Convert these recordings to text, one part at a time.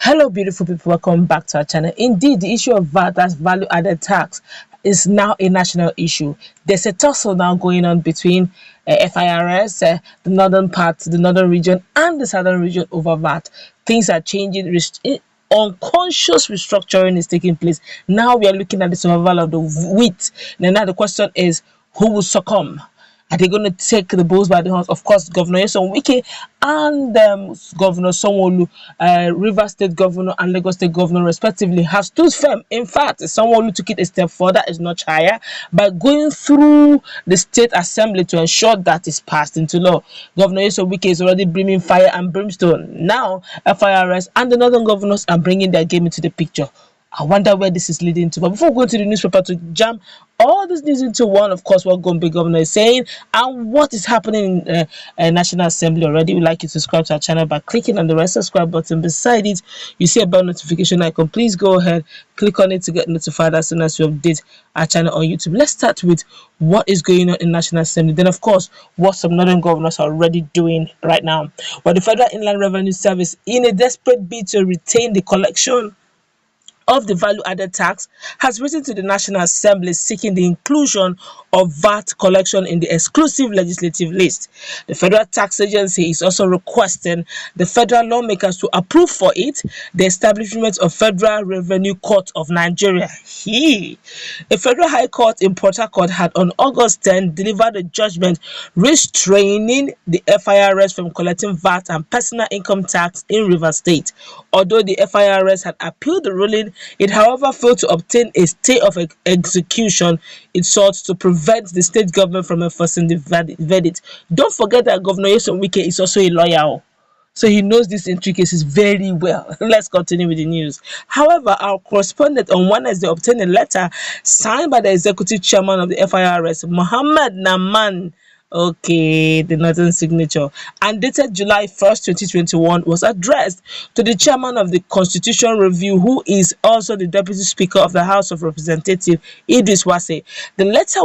Hello, beautiful people. Welcome back to our channel. Indeed, the issue of VAT, that's value added tax, is now a national issue. There's a tussle now going on between FIRS, the northern part, the northern region, and the southern region over VAT. Things are changing. Unconscious restructuring is taking place. Now we are looking at the survival of the wheat. Now the question is, who will succumb? Are they going to take the bulls by the horns? Of course, Governor Nyesom Wike and Governor Sanwo, River State Governor and Lagos State Governor, respectively, have stood firm. In fact, Sanwo took it a step further, is much higher, by going through the State Assembly to ensure that it's passed into law. Governor Nyesom Wike is already bringing fire and brimstone. Now, FIRS and the northern governors are bringing their game into the picture. I wonder where this is leading to. But before we go to the newspaper to jam all this news into one, of course, what Gombe governor is saying and what is happening in National Assembly already, we'd like you to subscribe to our channel by clicking on the red subscribe button. Beside it, you see a bell notification icon. Please go ahead, click on it to get notified as soon as we update our channel on YouTube. Let's start with what is going on in National Assembly. Then, of course, what some northern governors are already doing right now. Well, the Federal Inland Revenue Service, in a desperate bid to retain the collection of the value-added tax, has written to the National Assembly seeking the inclusion of VAT collection in the exclusive legislative list. The Federal Tax Agency is also requesting the federal lawmakers to approve for it the establishment of Federal Revenue Court of Nigeria. A Federal High Court in Port Harcourt had on August 10 delivered a judgment restraining the FIRS from collecting VAT and personal income tax in Rivers State. Although the FIRS had appealed the ruling, it, however, failed to obtain a stay of execution. It sought to prevent the state government from enforcing the verdict. Don't forget that Governor Nyesom Wike is also a lawyer, so he knows these intricacies very well. Let's continue with the news. However, our correspondent on Wednesday obtained a letter signed by the executive chairman of the FIRS, Mohammed Naman. Okay, the northern signature, and dated July 1st, 2021, was addressed to the chairman of the Constitution Review, who is also the deputy speaker of the House of Representatives, Idris Wase. The letter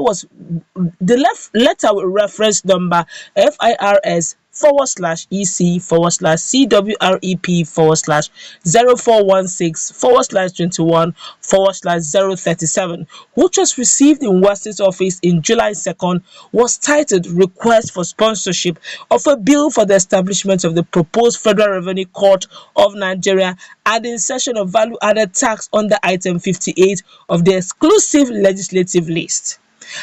with reference number FIRS/EC/CWREP/0416/21/037, which was received in Wase's office in July 2nd, was titled Request for Sponsorship of a Bill for the Establishment of the Proposed Federal Revenue Court of Nigeria and the Insertion of Value-Added Tax under Item 58 of the Exclusive Legislative List.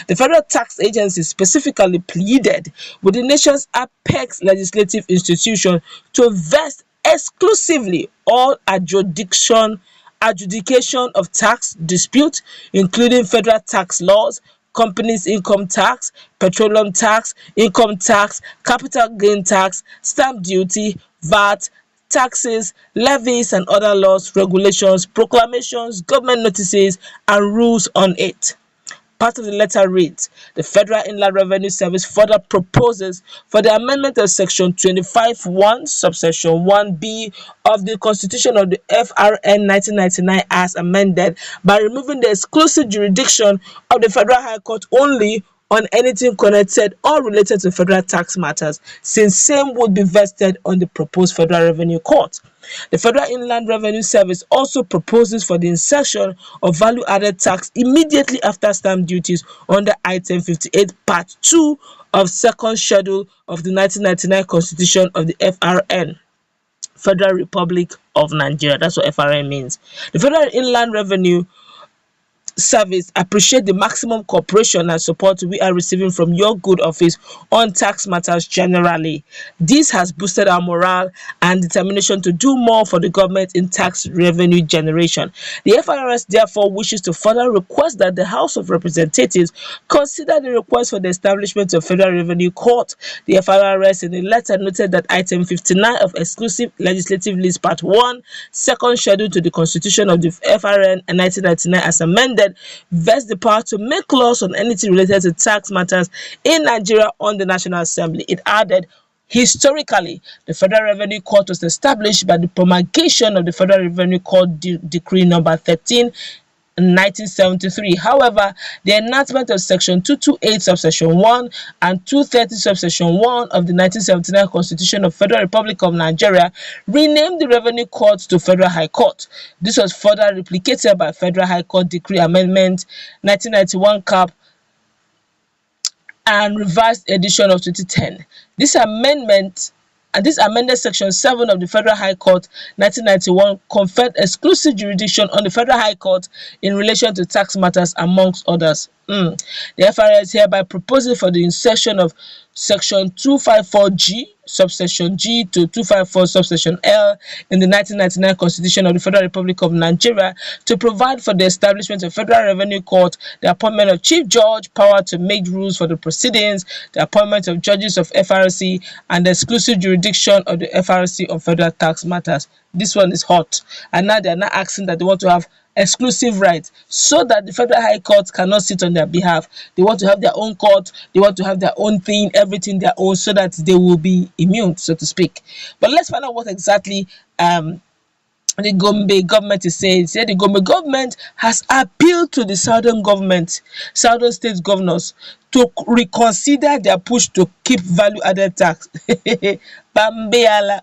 The Federal Tax Agency specifically pleaded with the nation's apex legislative institution to vest exclusively all adjudication of tax disputes, including federal tax laws, companies income tax, petroleum tax, income tax, capital gain tax, stamp duty, VAT, taxes, levies, and other laws, regulations, proclamations, government notices, and rules on it. Part of the letter reads, the Federal Inland Revenue Service further proposes for the amendment of Section 25(1), subsection 1b of the Constitution of the FRN 1999 as amended by removing the exclusive jurisdiction of the Federal High Court only on anything connected or related to federal tax matters, since same would be vested on the proposed Federal Revenue Court. The Federal Inland Revenue Service also proposes for the insertion of value-added tax immediately after stamp duties under Item 58, Part 2 of Second Schedule of the 1999 Constitution of the FRN, Federal Republic of Nigeria. That's what FRN means. The Federal Inland Revenue Service appreciate the maximum cooperation and support we are receiving from your good office on tax matters generally. This has boosted our morale and determination to do more for the government in tax revenue generation. The FIRS therefore wishes to further request that the House of Representatives consider the request for the establishment of Federal Revenue Court. The FIRS in a letter noted that Item 59 of Exclusive Legislative List Part 1, Second Schedule to the Constitution of the FRN 1999 as amended, vests the power to make laws on anything related to tax matters in Nigeria on the National Assembly. It added, historically, the Federal Revenue Court was established by the promulgation of the Federal Revenue Court Decree number 13 1973. However, the enactment of Section 228 subsection 1 and 230 subsection 1 of the 1979 Constitution of Federal Republic of Nigeria renamed the Revenue Court to Federal High Court. This was further replicated by Federal High Court Decree Amendment 1991 Cap and revised edition of 2010. This amended Section 7 of the Federal High Court 1991 conferred exclusive jurisdiction on the Federal High Court in relation to tax matters, amongst others. The FIRS hereby proposes for the insertion of Section 254G, subsection G to 254 subsection L in the 1999 Constitution of the Federal Republic of Nigeria to provide for the establishment of Federal Revenue Court, the appointment of Chief Judge, power to make rules for the proceedings, the appointment of judges of FRC, and the exclusive jurisdiction of the FRC on federal tax matters. This one is hot, and now they are not asking that they want to have exclusive rights so that the Federal High Court cannot sit on their behalf. They want to have their own court, they want to have their own thing, everything their own, so that they will be immune, so to speak. But let's find out what exactly the Gombe government is saying. The Gombe government has appealed to the southern state governors to reconsider their push to keep value-added tax. Bambia,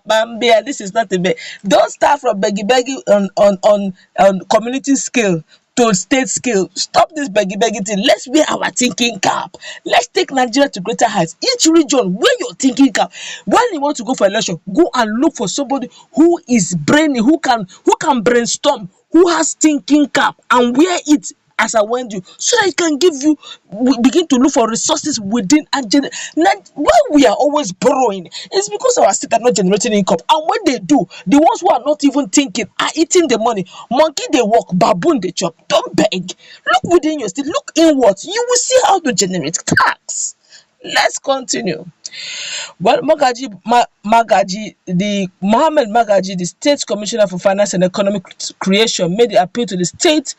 this is not a bit. Don't start from beggy on community scale to state scale. Stop this beggy thing. Let's wear our thinking cap. Let's take Nigeria to greater heights. Each region, wear your thinking cap. When you want to go for election, go and look for somebody who is brainy, who can brainstorm, who has thinking cap, and wear it as I went you, so that it can give you, begin to look for resources within and why we are always borrowing. It's because our state are not generating income, and when they do, the ones who are not even thinking are eating the money. Monkey they walk, baboon they chop. Don't beg. Look within your state, look inwards. You will see how to generate tax. Let's continue. Well, Mohammed Magaji, the State Commissioner for Finance and Economic Creation, made the appeal to the state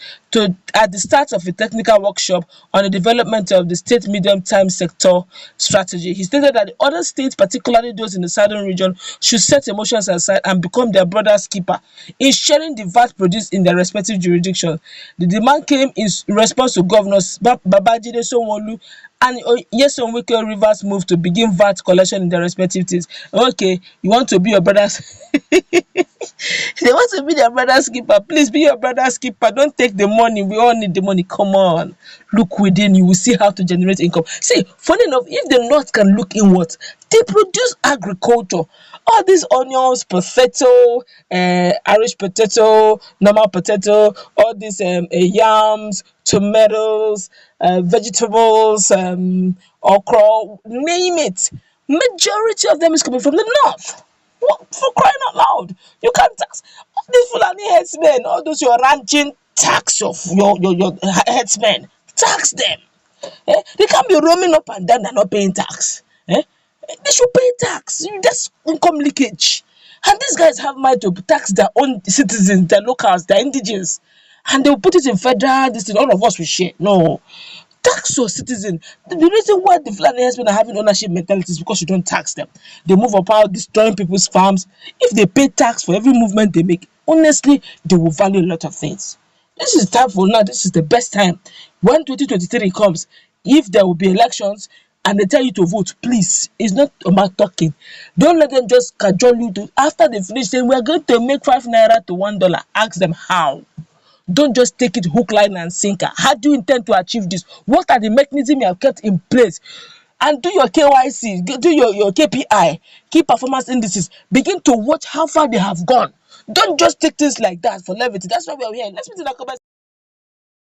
at the start of a technical workshop on the development of the state medium-term sector strategy. He stated that the other states, particularly those in the southern region, should set emotions aside and become their brother's keeper in sharing the VAT produced in their respective jurisdictions. The demand came in response to Governors Babajide, Sanwo, and Nyesom Wike Rivers move to begin VAT collection in their respective states. Okay, you want to be your brother's they want to be their brother's keeper. Please be your brother's keeper. Don't take the money. We all need the money. Come on. Look within. You will see how to generate income. See, funny enough, if the North can look inward, they produce agriculture. All these onions, potato, Irish potato, normal potato, all these yams, tomatoes, vegetables, okra, name it. Majority of them is coming from the North. What, for crying out loud? You can't tax all these Fulani headsmen, all those your ranching, tax your headsmen, tax them. They can't be roaming up and down and not paying tax. They should pay tax. That's income leakage. And these guys have mind to tax their own citizens, their locals, their indigenous, and they will put it in federal. This thing, all of us will share. No. Tax your citizen. The reason why the Fulani herdsmen are having ownership mentality is because you don't tax them. They move about destroying people's farms. If they pay tax for every movement they make, honestly, they will value a lot of things. This is time for now. This is the best time. When 2023 comes, if there will be elections and they tell you to vote, please, it's not about talking. Don't let them just cajole you to, after they finish saying, we're going to make 5 naira to $1. Ask them how. Don't just take it hook, line, and sinker. How do you intend to achieve this? What are the mechanisms you have kept in place? And do your KYC, do your KPI, key performance indices. Begin to watch how far they have gone. Don't just take things like that for levity. That's why we are here. Let's meet in the comment.